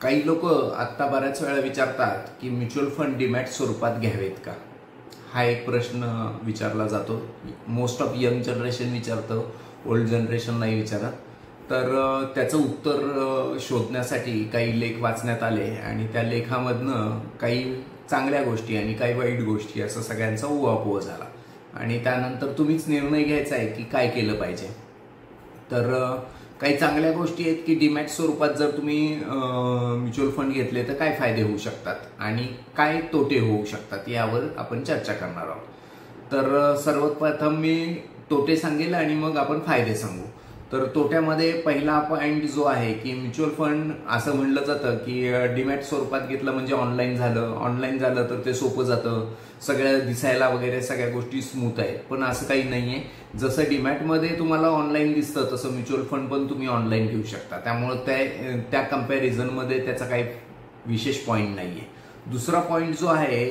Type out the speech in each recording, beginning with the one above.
काही लोक आता बऱ्याच वेळा विचारतात की म्युच्युअल फंड डीमॅट स्वरूपात घ्यावेत का, हा एक प्रश्न विचारला जातो. मोस्ट ऑफ यंग जनरेशन विचारतं, ओल्ड जनरेशन नाही विचारत. तर त्याचं उत्तर शोधण्यासाठी काही लेख वाचण्यात आले आणि त्या लेखामधनं काही चांगल्या गोष्टी आणि काही वाईट गोष्टी असं सगळ्यांचा उहापोह झाला आणि त्यानंतर तुम्हीच निर्णय घ्यायचा आहे की काय केलं पाहिजे. तर काही चांगल्या गोष्टी आहेत की डीमॅट स्वरूपात जर तुम्ही म्युच्युअल फंड घेतले तर काय फायदे होऊ शकतात आणि काय तोटे होऊ शकतात यावर आपण चर्चा करणार आहोत. तर सर्वप्रथम मी तोटे सांगेल आणि मग आपण फायदे सांगू. तर तोट्यामध्ये पहिला पॉइंट जो आहे की म्युच्युअल फंड असं म्हणलं जातं की डीमॅट स्वरूपात घेतलं म्हणजे ऑनलाईन झालं तर ते सोपं जातं, सगळ्या दिसायला वगैरे सगळ्या गोष्टी स्मूथ आहेत. पण असं काही नाहीये. जसं डीमॅटमध्ये तुम्हाला ऑनलाईन दिसतं तसं म्युच्युअल फंड पण तुम्ही ऑनलाईन घेऊ शकता. त्यामुळे त्या कम्पॅरिझनमध्ये त्याचा काही विशेष पॉइंट नाहीये. दुसरा पॉइंट जो आहे,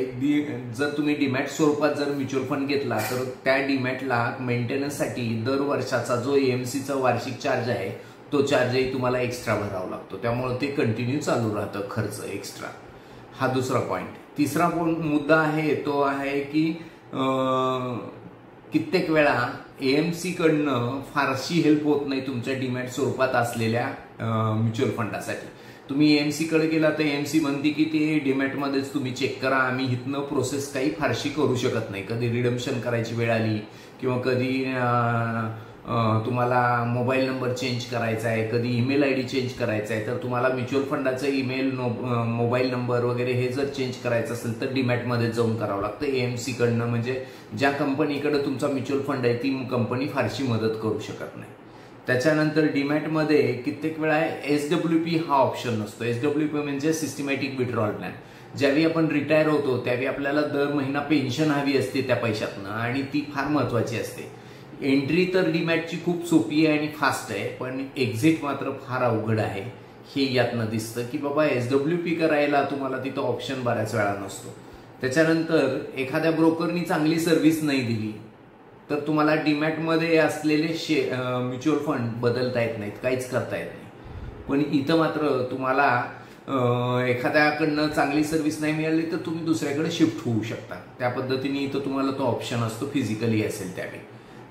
जर तुम्ही डीमॅट स्वरूपात जर म्युच्युअल फंड घेतला तर त्या डीमॅटला मेंटेनन्ससाठी दर वर्षाचा जो एएमसीचा वार्षिक चार्ज आहे तो चार्जही तुम्हाला एक्स्ट्रा भरावा लागतो. त्यामुळे ते कंटिन्यू चालू राहतं खर्च एक्स्ट्रा. हा दुसरा पॉइंट. तिसरा मुद्दा आहे तो आहे की कित्येक वेळा एएमसी कडनं फारशी हेल्प होत नाही तुमच्या डीमॅट स्वरूपात असलेल्या म्युच्युअल फंडासाठी. तुम्ही एएमसी कडे गेला तर एएमसी म्हणते की ते डीमॅट मध्येच तुम्ही चेक करा, आम्ही इथनं प्रोसेस काही फारशी करू शकत नाही. कधी रिडम्पशन करायची वेळ आली किंवा कधी तुम्हाला मोबाईल नंबर चेंज करायचा आहे, कधी ईमेल आयडी चेंज करायचा आहे, तर तुम्हाला म्युच्युअल फंडाचं ईमेल मोबाईल नंबर वगैरे हे जर चेंज करायचं असेल तर डीमॅटमध्ये जाऊन करावं लागतं एएमसी कडनं. म्हणजे ज्या कंपनीकडे तुमचा म्युच्युअल फंड आहे ती कंपनी फारशी मदत करू शकत नाही. त्याच्यानंतर डीमॅटमध्ये कित्येक वेळा SWP हा ऑप्शन नसतो. SWP म्हणजे सिस्टमॅटिक विड्रॉल प्लॅन. ज्यावेळी आपण रिटायर होतो त्यावेळी आपल्याला दर महिना पेन्शन हवी असते त्या पैशातनं आणि ती फार महत्वाची असते. एंट्री तर डीमॅटची खूप सोपी आहे आणि फास्ट आहे, पण एक्झिट मात्र फार अवघड आहे. हे यातनं दिसतं की बाबा SWP करायला तुम्हाला तिथं ऑप्शन बऱ्याच वेळा नसतो. त्याच्यानंतर एखाद्या ब्रोकरनी चांगली सर्व्हिस नाही दिली तर तुम्हाला डीमॅटमध्ये असलेले म्युच्युअल फंड बदलता येत नाहीत, काहीच करता येत नाही. पण इथं मात्र तुम्हाला एखाद्याकडनं चांगली सर्व्हिस नाही मिळाली तर तुम्ही दुसऱ्याकडे शिफ्ट होऊ शकता. त्या पद्धतीने इथं तुम्हाला तो ऑप्शन असतो, फिजिकली असेल त्यावेळी.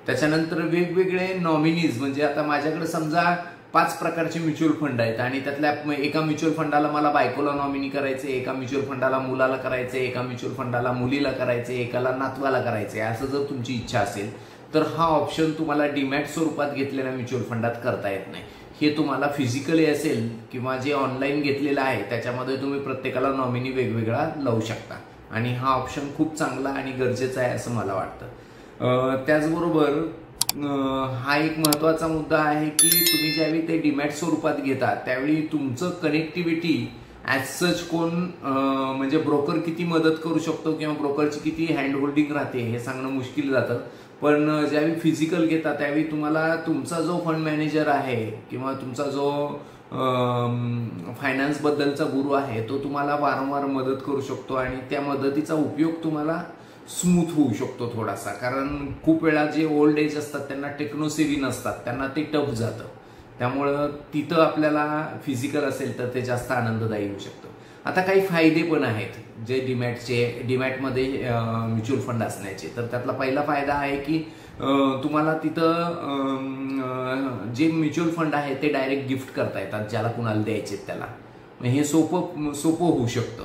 त्याच्यानंतर वेगवेगळे नॉमिनीज, म्हणजे आता माझ्याकडे समजा 5 प्रकारचे म्युच्युअल फंड आहेत आणि त्यातल्या एका म्युच्युअल फंडाला मला बायकोला नॉमिनी करायचे, एका म्युच्युअल फंडाला मुलाला करायचे, एका म्युच्युअल फंडाला मुलीला करायचे, एकाला नातवाला करायचे. असं जर तुमची इच्छा असेल तर हा ऑप्शन तुम्हाला डीमॅट स्वरूपात घेतलेल्या म्युच्युअल फंडात करता येत नाही. हे तुम्हाला फिजिकली असेल किंवा जे ऑनलाईन घेतलेलं आहे त्याच्यामध्ये तुम्ही प्रत्येकाला नॉमिनी वेगवेगळा लावू शकता आणि हा ऑप्शन खूप चांगला आणि गरजेचा आहे असं मला वाटतं. त्याचबरोबर हा एक महत्वाचा मुद्दा आहे की तुम्ही ज्यावेळी ते डीमॅट स्वरूपात घेता त्यावेळी तुमचं कनेक्टिव्हिटी ॲज सच कोण म्हणजे ब्रोकर किती मदत करू शकतो किंवा ब्रोकरची किती हँड होल्डिंग राहते हे सांगणं मुश्किल जातं. पण ज्यावेळी फिजिकल घेता त्यावेळी तुम्हाला तुमचा जो फंड मॅनेजर आहे किंवा तुमचा जो फायनान्स बद्दलचा गुरु आहे तो तुम्हाला वारंवार मदत करू शकतो आणि त्या मदतीचा उपयोग तुम्हाला स्मूथ होऊ शकतो थोडासा. कारण खूप वेळा जे ओल्ड एज असतात त्यांना टेक्नोसेव्ही नसतात, त्यांना ते टफ जातं. त्यामुळं तिथं आपल्याला फिजिकल असेल तर ते जास्त आनंददायी होऊ शकतं. आता काही फायदे पण आहेत जे डीमॅटमध्ये म्युच्युअल फंड असण्याचे. तर त्यातला पहिला फायदा आहे की तुम्हाला तिथं जे म्युच्युअल फंड आहे ते डायरेक्ट गिफ्ट करता येतात ज्याला कुणाला द्यायचे त्याला. हे सोपं होऊ शकतं.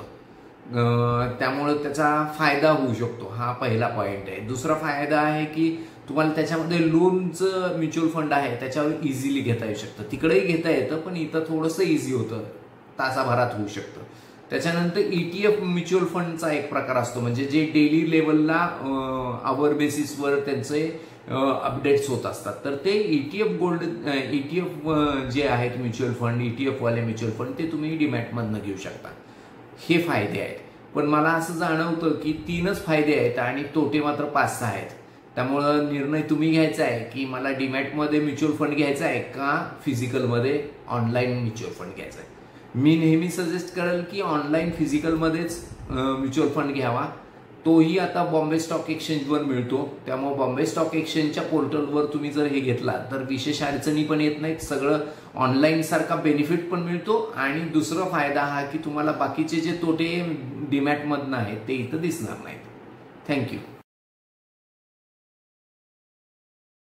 त्यामुळे त्याचा फायदा होऊ शकतो. हा पहिला पॉइंट आहे. दुसरा फायदा आहे की तुम्हाला त्याच्यामध्ये लोनचं म्युच्युअल फंड आहे त्याच्यावर इझिली घेता येऊ शकतं. तिकडेही घेता येतं पण इथं थोडंसं इझी होतं, तासाभरात होऊ शकतं. त्याच्यानंतर ETF म्युच्युअल फंडचा एक प्रकार असतो, म्हणजे जे डेली लेवलला आवर बेसिसवर त्यांचे अपडेट्स होत असतात. तर ते ETF जे आहेत म्युच्युअल फंड, ETF वाले म्युच्युअल फंड ते तुम्ही डीमॅटमधनं घेऊ शकता. हे फायदे आहेत. पण मला असं जाणवतं की 3च फायदे आहेत आणि तोटे मात्र 5-6 आहेत. त्यामुळं निर्णय तुम्ही घ्यायचा आहे की मला डीमॅटमध्ये म्युच्युअल फंड घ्यायचा आहे का फिजिकलमध्ये ऑनलाईन म्युच्युअल फंड घ्यायचा आहे. मी नेहमी सजेस्ट करेल की ऑनलाईन फिजिकलमध्येच म्युच्युअल फंड घ्यावा. तोही आता बॉम्बे स्टॉक एक्सचेंजवर मिळतो. त्यामुळे बॉम्बे स्टॉक एक्सचेंजच्या पोर्टलवर तुम्ही जर हे घेतला तर विशेष अडचणी पण येत नाहीत. सगळं ऑनलाईन सारखा बेनिफिट पण मिळतो. आणि दुसरा फायदा हा की तुम्हाला बाकीचे जे तोटे डीमॅटमधनं आहेत ते इथं दिसणार नाहीत. थँक्यू.